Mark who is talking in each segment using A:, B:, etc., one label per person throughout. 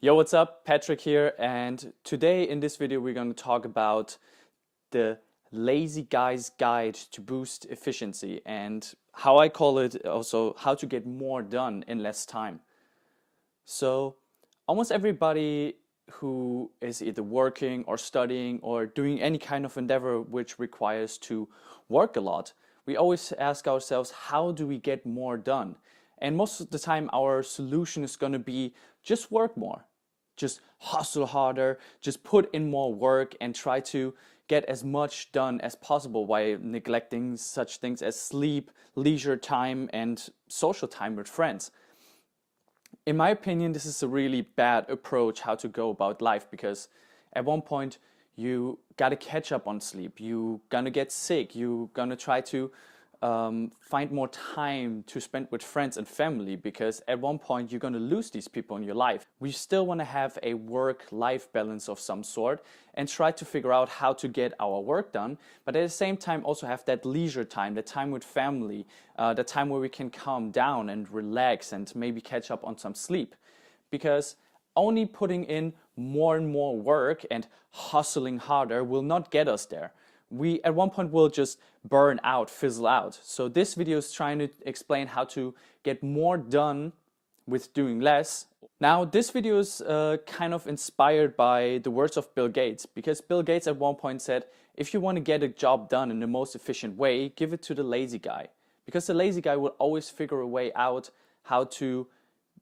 A: Yo, what's up? Patrick here, and today in this video we're going to talk about the lazy guy's guide to boost efficiency and how I call it also how to get more done in less time. So, almost everybody who is either working or studying or doing any kind of endeavor which requires to work a lot, we always ask ourselves, how do we get more done? And most of the time, our solution is going to be just work more, just hustle harder, just put in more work and try to get as much done as possible while neglecting such things as sleep, leisure time, and social time with friends. In my opinion, this is a really bad approach how to go about life because at one point you gotta catch up on sleep. You gonna get sick. You gonna try to find more time to spend with friends and family because at one point you're gonna lose these people in your life. We still want to have a work-life balance of some sort and try to figure out how to get our work done, but at the same time also have that leisure time, the time with family, the time where we can calm down and relax and maybe catch up on some sleep. Because only putting in more and more work and hustling harder will not get us there. We at one point will just burn out, fizzle out. So this video is trying to explain how to get more done with doing less. Now this video is kind of inspired by the words of Bill Gates, because Bill Gates at one point said, if you want to get a job done in the most efficient way, give it to the lazy guy. Because the lazy guy will always figure a way out how to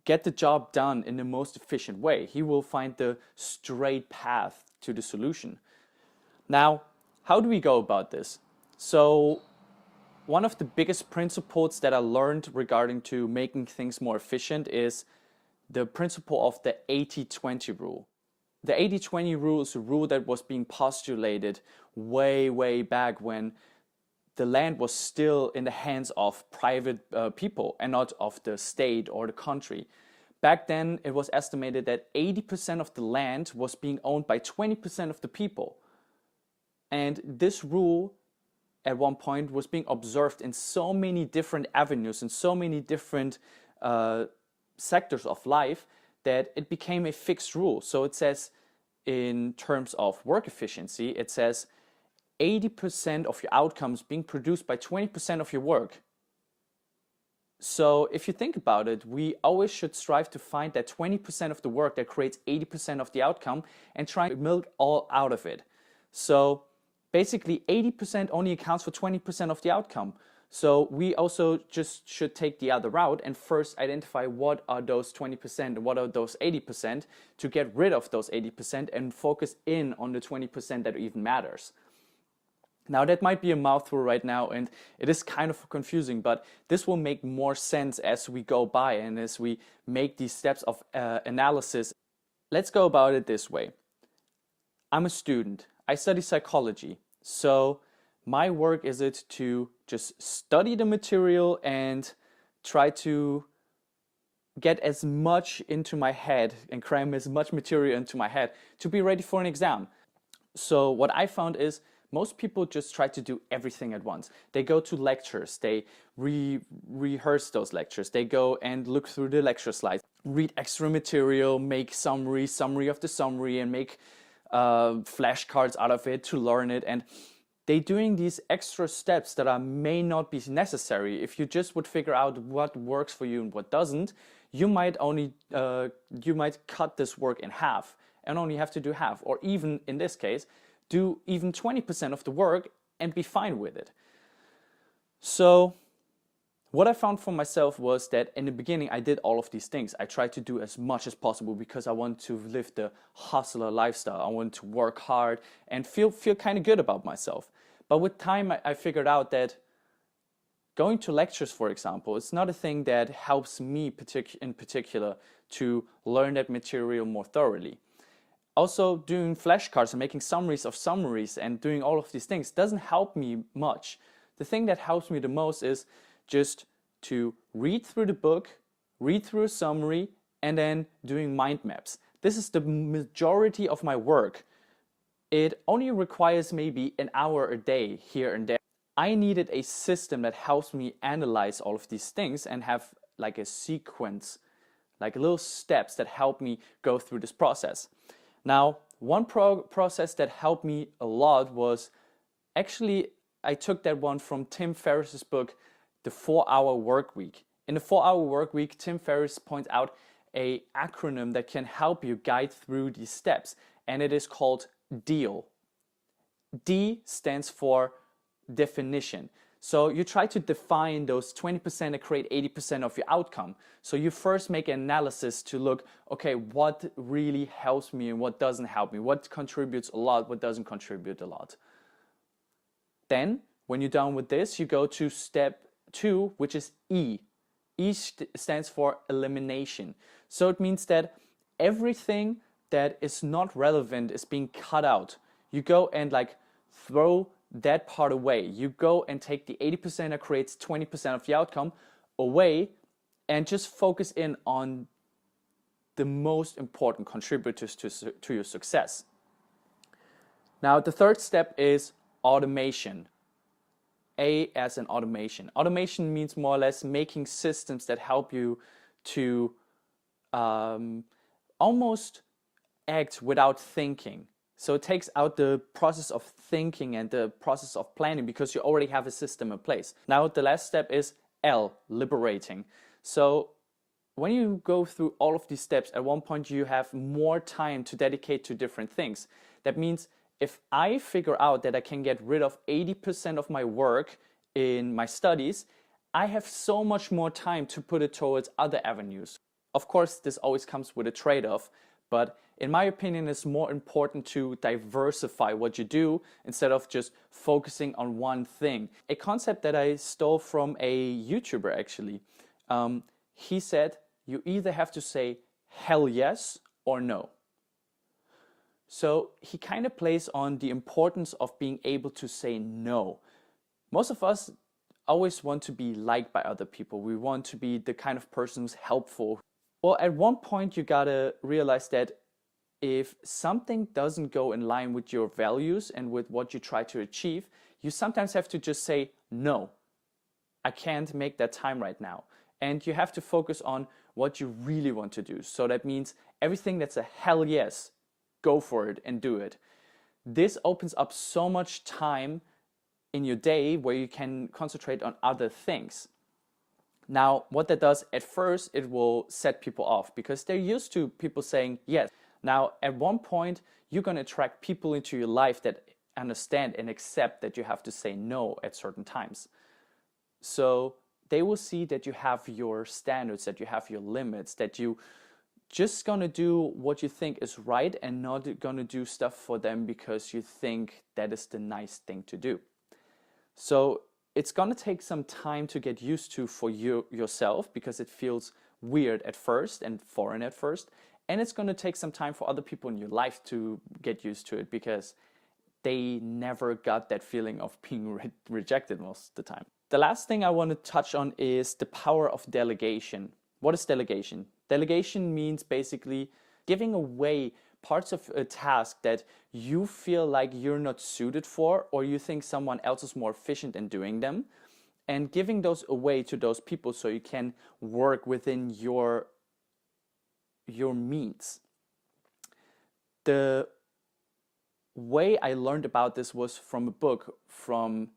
A: get the job done in the most efficient way. He will find the straight path to the solution. Now, how do we go about this? So one of the biggest principles that I learned regarding to making things more efficient is the principle of the 80-20 rule. The 80-20 rule is a rule that was being postulated way back when the land was still in the hands of private people and not of the state or the country. Back then, it was estimated that 80% of the land was being owned by 20% of the people. And this rule at one point was being observed in so many different avenues and so many different sectors of life that it became a fixed rule. So it says in terms of work efficiency, it says 80% of your outcomes being produced by 20% of your work. So if you think about it, we always should strive to find that 20% of the work that creates 80% of the outcome and try to milk all out of it. So basically 80% only accounts for 20% of the outcome. So we also just should take the other route and first identify what are those 20% and what are those 80% to get rid of those 80% and focus in on the 20% that even matters. Now that might be a mouthful right now and it is kind of confusing, but this will make more sense as we go by and as we make these steps of analysis. Let's go about it this way. I'm a student. I study psychology. So my work is it to just study the material and try to get as much into my head and cram as much material into my head to be ready for an exam. So what I found is most people just try to do everything at once. They go to lectures, they rehearse those lectures, they go and look through the lecture slides, read extra material, make summary of the summary, and make flashcards out of it to learn it. And they doing these extra steps that may not be necessary. If you just would figure out what works for you and what doesn't, you might cut this work in half and only have to do half, or even in this case do even 20% of the work and be fine with it. So what I found for myself was that in the beginning I did all of these things. I tried to do as much as possible because I wanted to live the hustler lifestyle. I wanted to work hard and feel kind of good about myself. But with time I figured out that going to lectures, for example, it's not a thing that helps me in particular to learn that material more thoroughly. Also, doing flashcards and making summaries of summaries and doing all of these things doesn't help me much. The thing that helps me the most is just to read through the book, read through a summary, and then doing mind maps. This is the majority of my work. It only requires maybe an hour a day here and there. I needed a system that helps me analyze all of these things and have like a sequence like little steps that help me go through this process. Now, one process that helped me a lot was actually, I took that one from Tim Ferriss's book, The 4-Hour Workweek. In the 4-Hour Workweek, Tim Ferriss points out an acronym that can help you guide through these steps, and it is called DEAL. D stands for definition. So you try to define those 20% that create 80% of your outcome. So you first make an analysis to look, okay, what really helps me and what doesn't help me? What contributes a lot, what doesn't contribute a lot? Then, when you're done with this, you go to step 2, which is E. E stands for elimination. So it means that everything that is not relevant is being cut out. You go and like throw that part away. You go and take the 80% that creates 20% of the outcome away and just focus in on the most important contributors to your success. Now, the third step is automation. A as in automation. Automation means more or less making systems that help you to almost act without thinking. So it takes out the process of thinking and the process of planning because you already have a system in place. Now the last step is L, liberating. So when you go through all of these steps, at one point you have more time to dedicate to different things. That means if I figure out that I can get rid of 80% of my work in my studies, I have so much more time to put it towards other avenues. Of course, this always comes with a trade-off, but in my opinion, it's more important to diversify what you do instead of just focusing on one thing. A concept that I stole from a YouTuber actually. He said, you either have to say hell yes or no. So he kind of plays on the importance of being able to say no. Most of us always want to be liked by other people. We want to be the kind of person who's helpful. Well, at one point you gotta realize that if something doesn't go in line with your values and with what you try to achieve, you sometimes have to just say, no, I can't make that time right now. And you have to focus on what you really want to do. So that means everything that's a hell yes, go for it and do it. This opens up so much time in your day where you can concentrate on other things. Now, what that does, at first, it will set people off because they're used to people saying yes. Now, at one point, you're going to attract people into your life that understand and accept that you have to say no at certain times. So they will see that you have your standards, that you have your limits, that you just gonna do what you think is right and not gonna do stuff for them because you think that is the nice thing to do. So it's gonna take some time to get used to for yourself because it feels weird at first and foreign at first. And it's gonna take some time for other people in your life to get used to it because they never got that feeling of being rejected most of the time. The last thing I want to touch on is the power of delegation. What is delegation? Delegation means basically giving away parts of a task that you feel like you're not suited for or you think someone else is more efficient in doing them, and giving those away to those people so you can work within your means. The way I learned about this was from a book from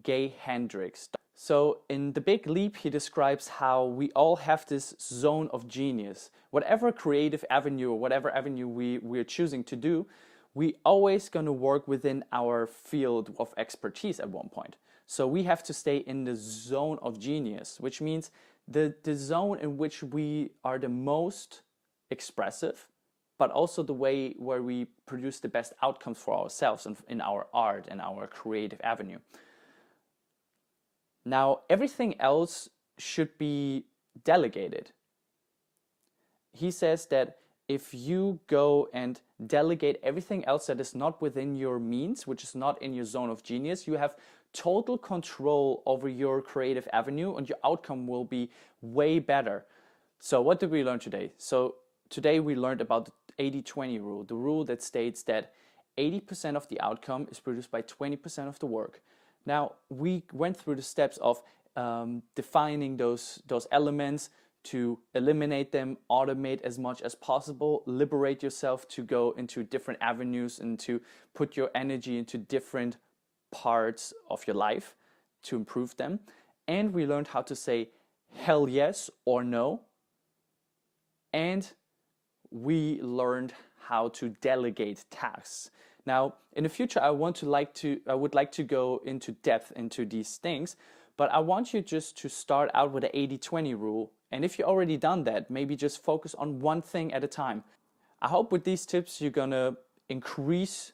A: Gay Hendricks. So in The Big Leap, he describes how we all have this zone of genius. Whatever creative avenue or whatever avenue we're choosing to do, we always going to work within our field of expertise at one point. So we have to stay in the zone of genius, which means the zone in which we are the most expressive, but also the way where we produce the best outcomes for ourselves and in our art and our creative avenue. Now, everything else should be delegated. He says that if you go and delegate everything else that is not within your means, which is not in your zone of genius, you have total control over your creative avenue and your outcome will be way better. So what did we learn today? So today we learned about the 80-20 rule, the rule that states that 80% of the outcome is produced by 20% of the work. Now, we went through the steps of defining those elements, to eliminate them, automate as much as possible, liberate yourself to go into different avenues and to put your energy into different parts of your life to improve them. And we learned how to say hell yes or no. And we learned how to delegate tasks. Now, in the future, I would like to go into depth into these things, but I want you just to start out with the 80-20 rule. And if you've already done that, maybe just focus on one thing at a time. I hope with these tips, you're gonna increase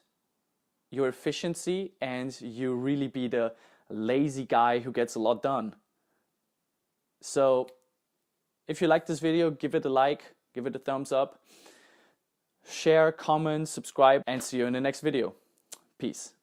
A: your efficiency and you really be the lazy guy who gets a lot done. So if you like this video, give it a like, give it a thumbs up, share, comment, subscribe, and see you in the next video. Peace.